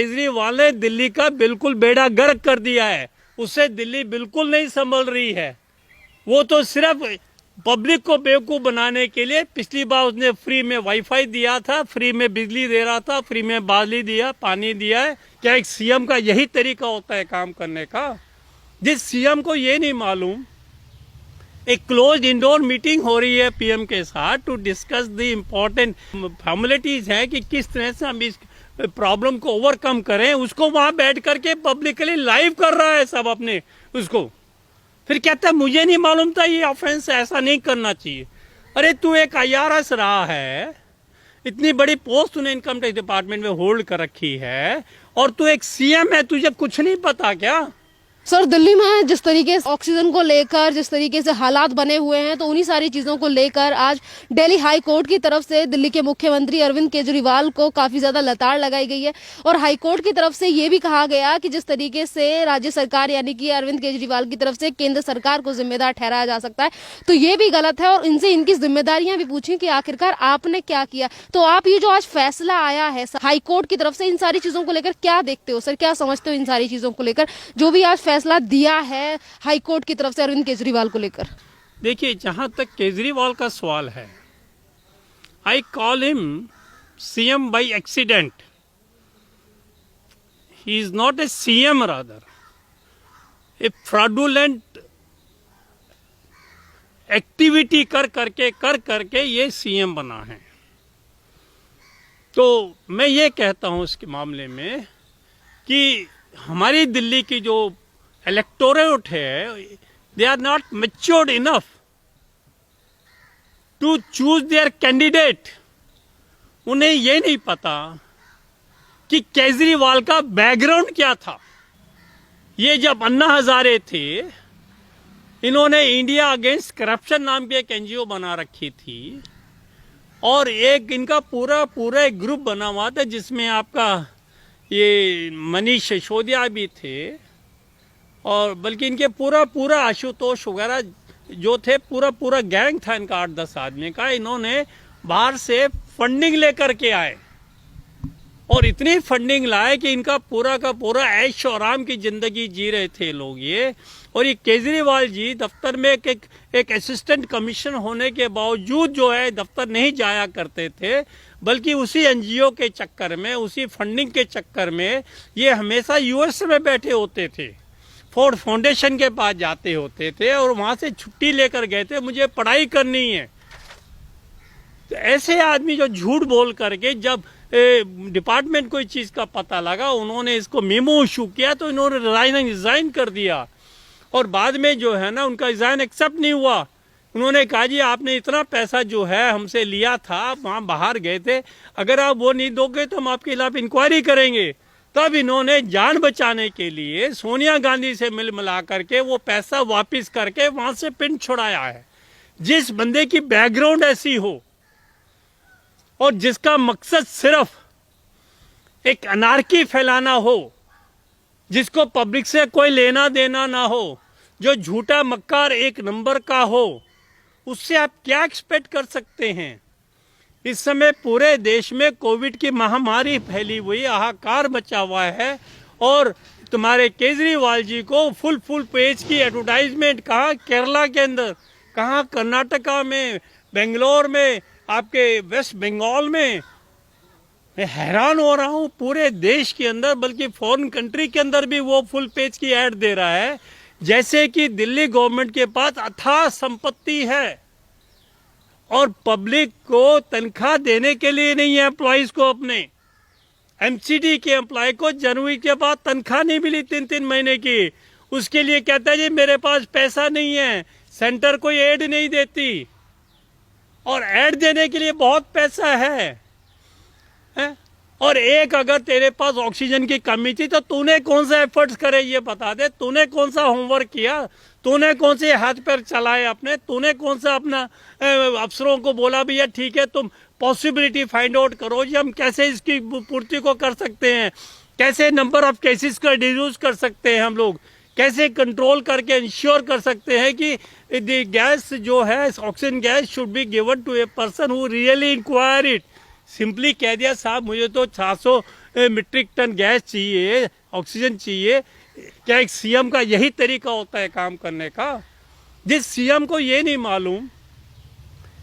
केजरीवाल ने दिल्ली का बिल्कुल बेड़ा गर्क कर दिया है। उससे दिल्ली बिल्कुल नहीं संभल रही है। वो तो सिर्फ पब्लिक को बेवकूफ़ बनाने के लिए पिछली बार उसने फ्री में वाईफाई दिया था, फ्री में बिजली दे रहा था, फ्री में बिजली दिया, पानी दिया है। क्या एक सीएम का यही तरीका होता है काम करने का? जिस सीएम को ये नहीं मालूम, एक क्लोज इंडोर मीटिंग हो रही है पीएम के साथ to discuss the important formalities है कि किस तरह से हम इस प्रॉब्लम को ओवरकम करें, उसको वहां बैठ करके पब्लिकली लाइव कर रहा है सब अपने उसको। फिर कहता है मुझे नहीं मालूम था ये ऑफेंस, ऐसा नहीं करना चाहिए। अरे तू एक आईआरएस रहा है, इतनी बड़ी पोस्ट तूने इनकम टैक्स डिपार्टमेंट में होल्ड कर रखी है, और तू एक सीएम है, तुझे कुछ नहीं पता क्या? सर, दिल्ली में जिस तरीके से ऑक्सीजन को लेकर जिस तरीके से हालात बने हुए हैं, तो उन्हीं सारी चीजों को लेकर आज दिल्ली हाई कोर्ट की तरफ से दिल्ली के मुख्यमंत्री अरविंद केजरीवाल को काफी ज्यादा लताड़ लगाई गई है। और हाई कोर्ट की तरफ से ये भी कहा गया कि जिस तरीके से राज्य सरकार यानी कि अरविंद केजरीवाल की तरफ से केंद्र सरकार को जिम्मेदार ठहराया जा सकता है, तो ये भी गलत है। और इनसे इनकी जिम्मेदारियां भी पूछी कि आखिरकार आपने क्या किया। तो आप ये जो आज फैसला आया है हाई कोर्ट की तरफ से, इन सारी चीजों को लेकर क्या देखते हो सर, क्या समझते हो इन सारी चीजों को लेकर जो भी आज फैसला दिया है हाई कोर्ट की तरफ से अरविंद केजरीवाल को लेकर? देखिए, जहां तक केजरीवाल का सवाल है, I call him CM by accident. He is not a CM, rather A fraudulent activity कर करके ये सीएम बना है। तो मैं ये कहता हूं इसके मामले में कि हमारी दिल्ली की जो इलेक्टोरेट है, they are not matured enough to choose their candidate. उन्हें ये नहीं पता कि केजरीवाल का बैकग्राउंड क्या था। ये जब अन्ना हजारे थे, इन्होंने इंडिया अगेंस्ट करप्शन नाम की एक एनजीओ बना रखी थी, और एक इनका पूरा एक ग्रुप बना हुआ था जिसमें आपका ये मनीष सिसोदिया भी थे, और बल्कि इनके पूरा आशुतोष वगैरह जो थे, पूरा गैंग था इनका 8-10 आदमी का। इन्होंने बाहर से फंडिंग लेकर के आए, और इतनी फंडिंग लाए कि इनका पूरा का पूरा ऐश और आराम की जिंदगी जी रहे थे लोग ये। और ये केजरीवाल जी दफ्तर में एक असिस्टेंट कमिश्नर होने के बावजूद जो है दफ्तर नहीं जाया करते थे, बल्कि उसी एनजीओ के चक्कर में, उसी फंडिंग के चक्कर में ये हमेशा यूएस में बैठे होते थे, फोर्ड फाउंडेशन के पास जाते होते थे, और वहां से छुट्टी लेकर गए थे, मुझे पढ़ाई करनी है। तो ऐसे आदमी जो झूठ बोल करके जब डिपार्टमेंट को इस चीज का पता लगा, उन्होंने इसको मेमो इशू किया, तो इन्होंने रिजाइन कर दिया। और बाद में जो है ना, उनका रिजाइन एक्सेप्ट नहीं हुआ। उन्होंने कहा जी आपने इतना पैसा जो है हमसे लिया था, वहां बाहर गए थे, अगर आप वो नहीं दोगे तो हम आपके खिलाफ इंक्वायरी करेंगे। तब इन्होंने जान बचाने के लिए सोनिया गांधी से मिला करके वो पैसा वापस करके वहां से पिन छुड़ाया है। जिस बंदे की बैकग्राउंड ऐसी हो, और जिसका मकसद सिर्फ एक अनार्की फैलाना हो, जिसको पब्लिक से कोई लेना देना ना हो, जो झूठा मक्कार एक नंबर का हो, उससे आप क्या एक्सपेक्ट कर सकते हैं? इस समय पूरे देश में कोविड की महामारी फैली हुई, हाहाकार मचा हुआ है, और तुम्हारे केजरीवाल जी को फुल पेज की एडवर्टाइजमेंट कहाँ केरला के अंदर, कहाँ कर्नाटका में, बेंगलोर में, आपके वेस्ट बंगाल में। मैं हैरान हो रहा हूँ, पूरे देश के अंदर, बल्कि फॉरेन कंट्री के अंदर भी वो फुल पेज की एड दे रहा है, जैसे कि दिल्ली गवर्नमेंट के पास अथाह संपत्ति है, और पब्लिक को तनख्वाह देने के लिए नहीं है। एम्प्लॉइज को, अपने एमसीडी के एम्प्लॉय को जनवरी के बाद तनख्वाह नहीं मिली 3-3 महीने की, उसके लिए कहता है जी मेरे पास पैसा नहीं है, सेंटर कोई एड नहीं देती, और एड देने के लिए बहुत पैसा है? और एक अगर तेरे पास ऑक्सीजन की कमी थी तो तूने कौन सा एफर्ट्स करे ये बता दे। तूने कौन सा होमवर्क किया, तूने कौन से हाथ पैर चलाए अपने, तूने कौन सा अपना अफसरों को बोला भैया ठीक है तुम पॉसिबिलिटी फाइंड आउट करो जी, हम कैसे इसकी पूर्ति को कर सकते हैं, कैसे नंबर ऑफ केसेस का रिड्यूस कर सकते हैं, हम लोग कैसे कंट्रोल करके इंश्योर कर सकते हैं कि द गैस जो है oxygen gas should be given to a person who really inquire it. Simply कह दिया साहब मुझे तो 700 मीट्रिक टन गैस चाहिए, ऑक्सीजन चाहिए। क्या एक सीएम का यही तरीका होता है काम करने का? जिस सीएम को ये नहीं मालूम,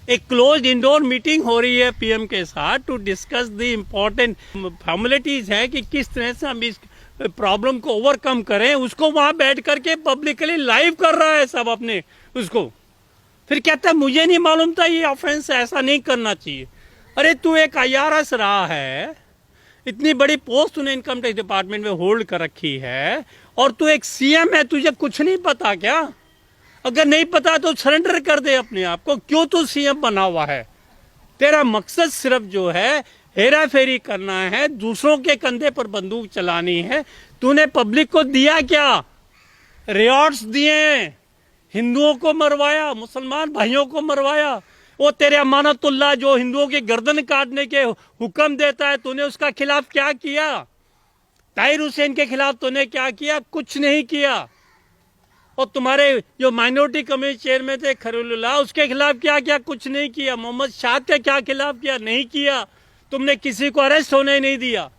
एक क्लोज इंडोर मीटिंग हो रही है पीएम के साथ to discuss the important formalities है कि किस तरह से हम इस प्रॉब्लम को ओवरकम करें, उसको वहां बैठ करके पब्लिकली लाइव कर रहा है सब अपने उसको। फिर कहता है मुझे नहीं मालूम था, ये ऑफेंस है, ऐसा नहीं करना चाहिए। अरे तू एक IRS रहा है, इतनी बड़ी पोस्ट तूने इनकम टैक्स डिपार्टमेंट में होल्ड कर रखी है, और तू एक सीएम है, तुझे कुछ नहीं पता क्या? अगर नहीं पता तो सरेंडर कर दे अपने आप को। क्यों तू सीएम बना हुआ है? तेरा मकसद सिर्फ जो है हेरा फेरी करना है, दूसरों के कंधे पर बंदूक चलानी है। तूने पब्लिक को दिया क्या? रिवॉर्ड्स दिए, हिंदुओं को मरवाया, मुसलमान भाइयों को मरवाया। वो तेरे अमानतुल्लाह जो हिंदुओं की गर्दन काटने के हुक्म देता है, तूने उसका खिलाफ क्या किया? ताहिर हुसैन के खिलाफ तूने क्या किया? कुछ नहीं किया। और तुम्हारे जो माइनॉरिटी कमेटी चेयरमैन थे खलीलुल्लाह, उसके खिलाफ क्या किया? कुछ नहीं किया। मोहम्मद शाह के क्या खिलाफ किया? नहीं किया। तुमने किसी को अरेस्ट होने नहीं दिया।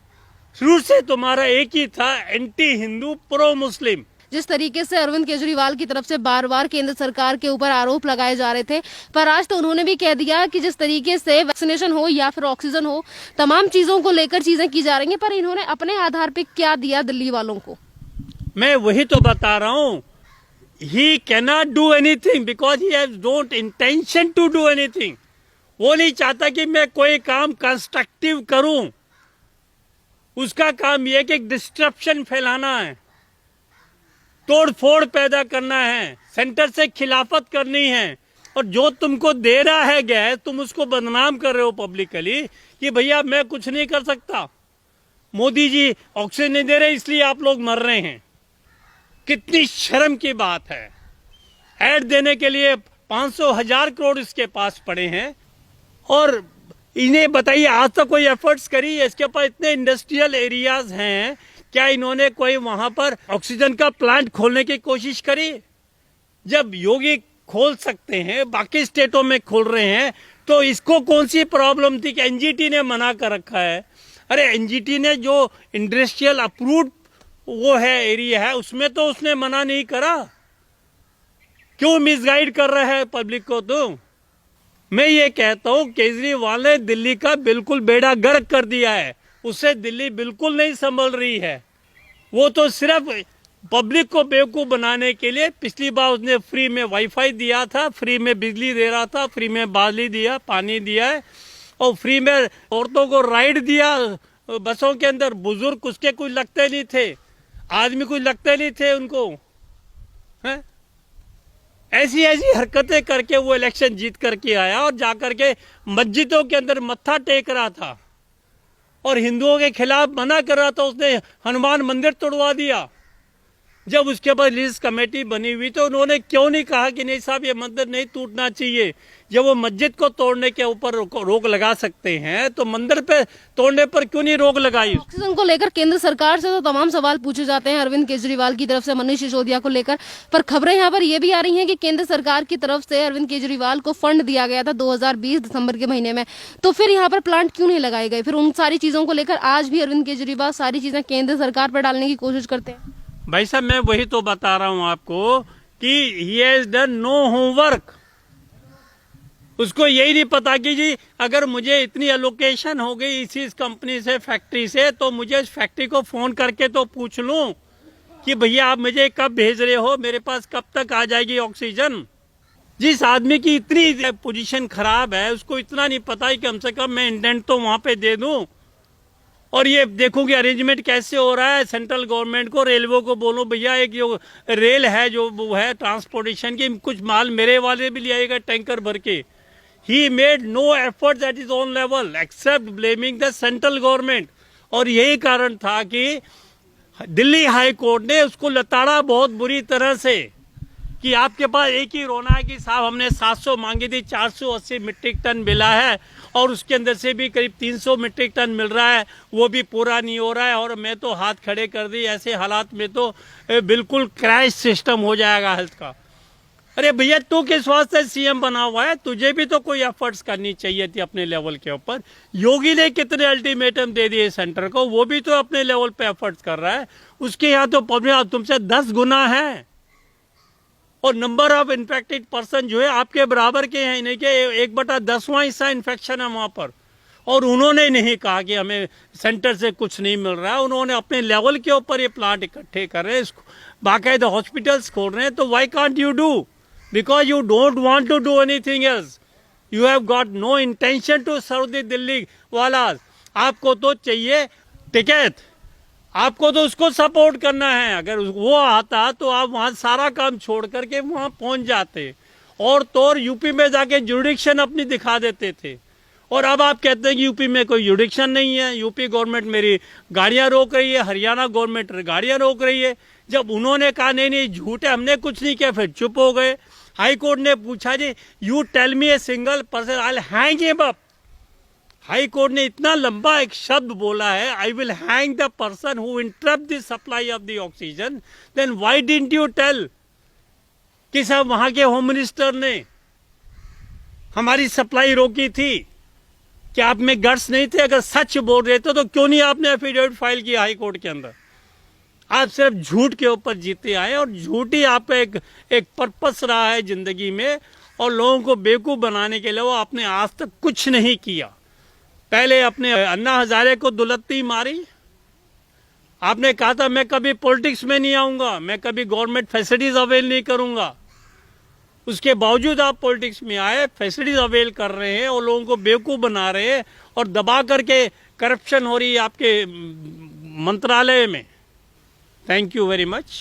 शुरू से तुम्हारा एक ही था, एंटी हिंदू प्रो मुस्लिम। जिस तरीके से अरविंद केजरीवाल की तरफ से बार बार केंद्र सरकार के ऊपर आरोप लगाए जा रहे थे, पर आज तो उन्होंने भी कह दिया कि जिस तरीके से वैक्सीनेशन हो या फिर ऑक्सीजन हो, तमाम चीजों को लेकर चीजें की जा रही हैं, पर इन्होंने अपने आधार पे क्या दिया दिल्ली वालों को? मैं वही तो बता रहा हूं। He cannot do anything because he has don't intention to do anything. वो नहीं चाहता कि मैं कोई काम कंस्ट्रक्टिव करूं। उसका काम यह कि डिस्ट्रप्शन फैलाना है, तोड़ फोड़ पैदा करना है, सेंटर से खिलाफत करनी है। और जो तुमको दे रहा है गैस, तुम उसको बदनाम कर रहे हो पब्लिकली कि भैया मैं कुछ नहीं कर सकता, मोदी जी ऑक्सीजन नहीं दे रहे इसलिए आप लोग मर रहे हैं। कितनी शर्म की बात है। ऐड देने के लिए 500,000 करोड़ इसके पास पड़े हैं, और इन्हें बताइए आज तक कोई एफर्ट्स करी है? इसके पास इतने इंडस्ट्रियल एरियाज हैं, क्या इन्होंने कोई वहां पर ऑक्सीजन का प्लांट खोलने की कोशिश करी? जब योगी खोल सकते हैं, बाकी स्टेटों में खोल रहे हैं, तो इसको कौन सी प्रॉब्लम थी कि एनजीटी ने मना कर रखा है? अरे एनजीटी ने जो इंडस्ट्रियल अप्रूव्ड वो है एरिया है, उसमें तो उसने मना नहीं करा। क्यों मिसगाइड कर रहा है पब्लिक को? तो मैं ये कहता हूं केजरीवाल ने दिल्ली का बिल्कुल बेड़ा गर्क कर दिया है। उससे दिल्ली बिल्कुल नहीं संभल रही है। वो तो सिर्फ पब्लिक को बेवकूफ बनाने के लिए, पिछली बार उसने फ्री में वाईफाई दिया था, फ्री में बिजली दे रहा था, फ्री में बिजली दिया, पानी दिया है, और फ्री में औरतों को राइड दिया बसों के अंदर। बुजुर्ग उसके कुछ लगते नहीं थे, आदमी कुछ लगते नहीं थे उनको, हैं? ऐसी ऐसी हरकतें करके वो इलेक्शन जीत करके आया, और जाकर के मस्जिदों के अंदर मत्था टेक रहा था और हिंदुओं के खिलाफ मना कर रहा था। उसने हनुमान मंदिर तोड़वा दिया। जब उसके बाद रिलीज कमेटी बनी हुई तो उन्होंने क्यों नहीं कहा कि नहीं साहब ये मंदिर नहीं टूटना चाहिए? जब वो मस्जिद को तोड़ने के ऊपर रोक लगा सकते हैं, तो मंदिर पे तोड़ने पर क्यों नहीं रोक लगाई? ऑक्सीजन को लेकर केंद्र सरकार से तो तमाम सवाल पूछे जाते हैं अरविंद केजरीवाल की तरफ से, मनीष सिसोदिया को लेकर, पर खबरें यहाँ पर ये भी आ रही हैं कि केंद्र सरकार की तरफ से अरविंद केजरीवाल को फंड दिया गया था 2020 दिसंबर के महीने में, तो फिर यहाँ पर प्लांट क्यों नहीं लगाए गए? फिर उन सारी चीजों को लेकर आज भी अरविंद केजरीवाल सारी चीजें केंद्र सरकार पर डालने की कोशिश करते हैं। भाई साहब मैं वही तो बता रहा हूं आपको कि he has done no homework. उसको यही नहीं पता कि जी अगर मुझे इतनी एलोकेशन हो गई इस कंपनी से, फैक्ट्री से, तो मुझे इस फैक्ट्री को फोन करके तो पूछ लूं कि भैया आप मुझे कब भेज रहे हो, मेरे पास कब तक आ जाएगी ऑक्सीजन। जिस आदमी की इतनी पोजीशन खराब है, उसको इतना नहीं पता है कि कम से कम मैं इंडेंट तो वहां पे दे दूं। और ये देखो कि अरेंजमेंट कैसे हो रहा है। सेंट्रल गवर्नमेंट को, रेलवे को बोलो भैया एक जो रेल है जो वो है ट्रांसपोर्टेशन की, कुछ माल मेरे वाले भी ले आएगा टैंकर भर के। He made no effort at his own level except blaming the central government. और यही कारण था कि दिल्ली हाई कोर्ट ने उसको लताड़ा बहुत बुरी तरह से कि आपके पास एक ही रोना है कि साहब हमने 700 मांगी थी, 480 मीट्रिक टन मिला है, और उसके अंदर से भी करीब 300 मीट्रिक टन मिल रहा है, वो भी पूरा नहीं हो रहा है। और मैं तो हाथ खड़े कर दी, ऐसे हालात में तो बिल्कुल क्रैश सिस्टम हो जाएगा हेल्थ का। अरे भैया तू किस वास्ते सीएम बना हुआ है? तुझे भी तो कोई एफर्ट्स करनी चाहिए थी अपने लेवल के ऊपर। योगी ने कितने अल्टीमेटम दे दिए सेंटर को, वो भी तो अपने लेवल पे एफर्ट्स कर रहा है। उसके यहाँ तो पब्लिक तुमसे 10 गुना है और नंबर ऑफ इन्फेक्टेड पर्सन जो है आपके बराबर के हैं, नहीं कि 1/10वां हिस्सा इन्फेक्शन है वहां पर। और उन्होंने नहीं कहा कि हमें सेंटर से कुछ नहीं मिल रहा है, उन्होंने अपने लेवल के ऊपर ये प्लांट इकट्ठे कर रहे हैं, बाकायदा हॉस्पिटल्स खोल रहे हैं। तो why can't you do? Because you don't want to do anything else. You have got no intention to serve the Delhi वालास। आपको तो चाहिए टिकट, आपको तो उसको सपोर्ट करना है। अगर वो आता तो आप वहां सारा काम छोड़ करके वहां पहुंच जाते और तो और यूपी में जाके जुडिक्शन अपनी दिखा देते थे। और अब आप कहते हैं कि यूपी में कोई जुडिक्शन नहीं है, यूपी गवर्नमेंट मेरी गाड़ियां रोक रही है, हरियाणा गवर्नमेंट गाड़ियां रोक रही है। जब उन्होंने कहा नहीं नहीं झूठ है, हमने कुछ नहीं किया, फिर चुप हो गए। हाई कोर्ट ने पूछा जी you tell me a single person I will hang him up. High court ने इतना लंबा एक शब्द बोला है, I will hang the person who interrupt the supply of the oxygen. Then why didn't you tell कि साहब वहां के होम मिनिस्टर ने हमारी सप्लाई रोकी थी? क्या आप में गट्स नहीं थे? अगर सच बोल रहे थे तो क्यों नहीं आपने एफिडेविट फाइल किया हाई कोर्ट के अंदर? आप सिर्फ झूठ के ऊपर जीते आए और झूठ ही आपका एक पर्पस रहा है जिंदगी में। और लोगों को बेवकूफ बनाने के लिए वो आपने आज तक कुछ नहीं किया। पहले अपने अन्ना हजारे को दुलत्ती मारी, आपने कहा था मैं कभी पॉलिटिक्स में नहीं आऊंगा, मैं कभी गवर्नमेंट फैसिलिटीज अवेल नहीं करूंगा। उसके बावजूद आप पॉलिटिक्स में आए, फैसिलिटीज अवेल कर रहे हैं और लोगों को बेवकूफ बना रहे हैं और दबा करके करप्शन हो रही है आपके मंत्रालय में। Thank you very much.